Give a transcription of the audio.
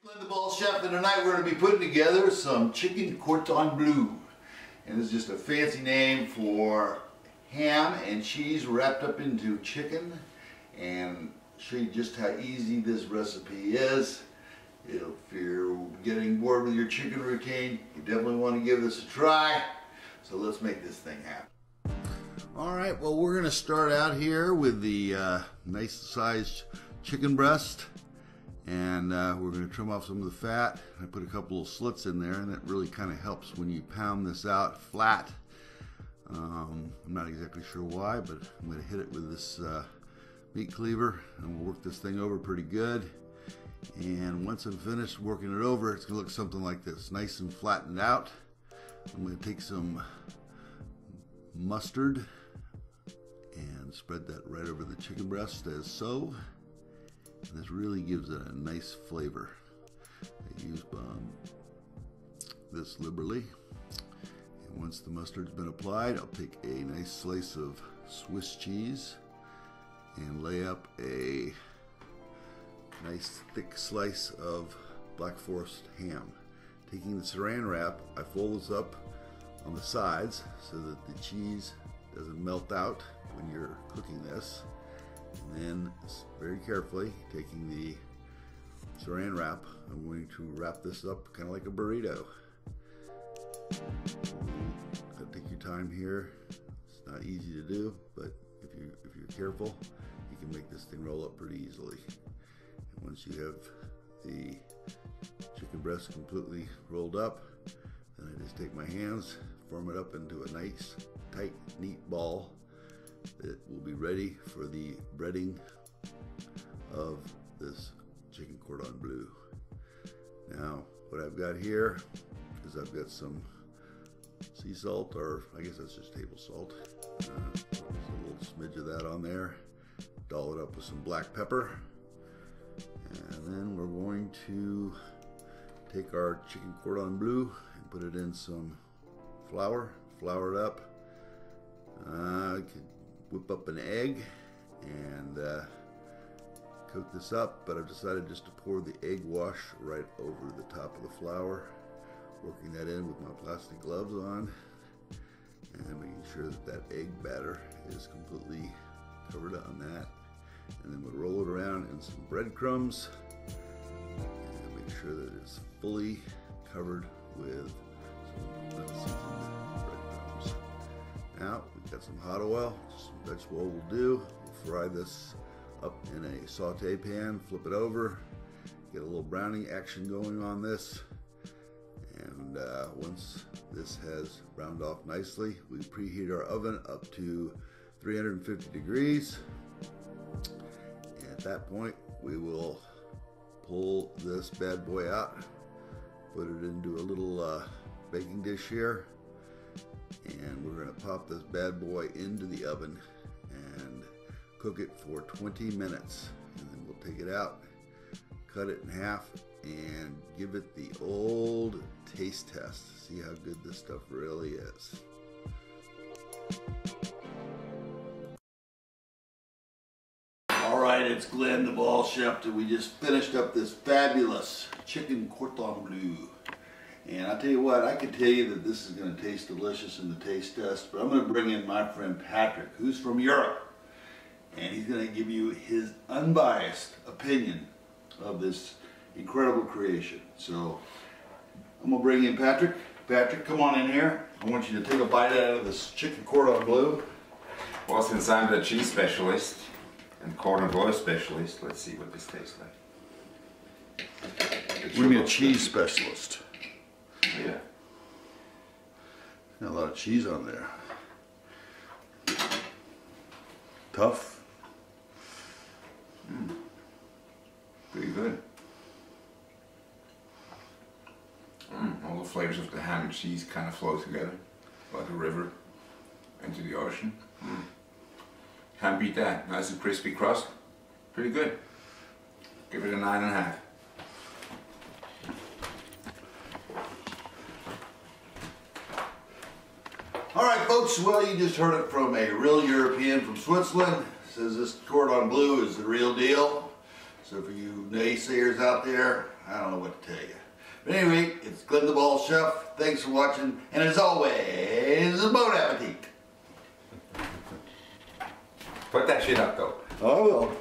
Glenn the Ball Chef, and tonight we're going to be putting together some chicken cordon bleu. And this is just a fancy name for ham and cheese wrapped up into chicken. And show you just how easy this recipe is. If you're getting bored with your chicken routine, you definitely want to give this a try. So let's make this thing happen. Alright, well, we're going to start out here with the nice sized chicken breast. And we're going to trim off some of the fat. I put a couple of slits in there, and that really kind of helps when you pound this out flat. I'm not exactly sure why, but I'm going to hit it with this meat cleaver, and we'll work this thing over pretty good. And once I'm finished working it over, it's going to look something like this, nice and flattened out. I'm going to take some mustard and spread that right over the chicken breast as so. And this really gives it a nice flavor. I use this liberally. And once the mustard's been applied, I'll take a nice slice of Swiss cheese and lay up a nice thick slice of Black Forest ham. Taking the saran wrap, I fold this up on the sides so that the cheese doesn't melt out when you're cooking this. And then, very carefully, taking the saran wrap, I'm going to wrap this up kind of like a burrito. Gotta take your time here. It's not easy to do, but if you're careful, you can make this thing roll up pretty easily. And once you have the chicken breast completely rolled up, then I just take my hands, form it up into a nice, tight, neat ball that will be ready for the breading of this chicken cordon bleu. Now, what I've got here is I've got some sea salt, or I guess that's just table salt. There's a little smidge of that on there. Doll it up with some black pepper. And then we're going to take our chicken cordon bleu and put it in some flour, flour it up. I could whip up an egg and cook this up, but I've decided just to pour the egg wash right over the top of the flour, working that in with my plastic gloves on, and making sure that that egg batter is completely covered on that. And then we'll roll it around in some breadcrumbs and make sure that it's fully covered with some unseasoned breadcrumbs. Now we've got some hot oil, some vegetable oil will do. We'll fry this up in a saute pan, flip it over, get a little browning action going on this. And once this has browned off nicely, we preheat our oven up to 350 degrees. And at that point, we will pull this bad boy out, put it into a little baking dish here. And we're going to pop this bad boy into the oven and cook it for 20 minutes. And then we'll take it out, cut it in half, and give it the old taste test. See how good this stuff really is. Alright, it's Glenn the Ball Chef, and we just finished up this fabulous chicken cordon bleu. And I'll tell you what, I can tell you that this is going to taste delicious in the taste test, but I'm going to bring in my friend Patrick, who's from Europe. And he's going to give you his unbiased opinion of this incredible creation. So, I'm going to bring in Patrick. Patrick, come on in here. I want you to take a bite out of this chicken cordon bleu. Well, since I'm the cheese specialist and cordon bleu specialist, let's see what this tastes like. What do you mean a cheese specialist? Yeah. Got a lot of cheese on there. Tough. Pretty good. All the flavors of the ham and cheese kind of flow together, like a river into the ocean. Can't beat that. Nice and crispy crust. Pretty good. Give it a 9.5. Alright folks, well, you just heard it from a real European from Switzerland. Says this cordon bleu is the real deal. So for you naysayers out there, I don't know what to tell you. But anyway, it's Glenn the Ball Chef. Thanks for watching, and as always, bon appetit. Put that shit up though. I will.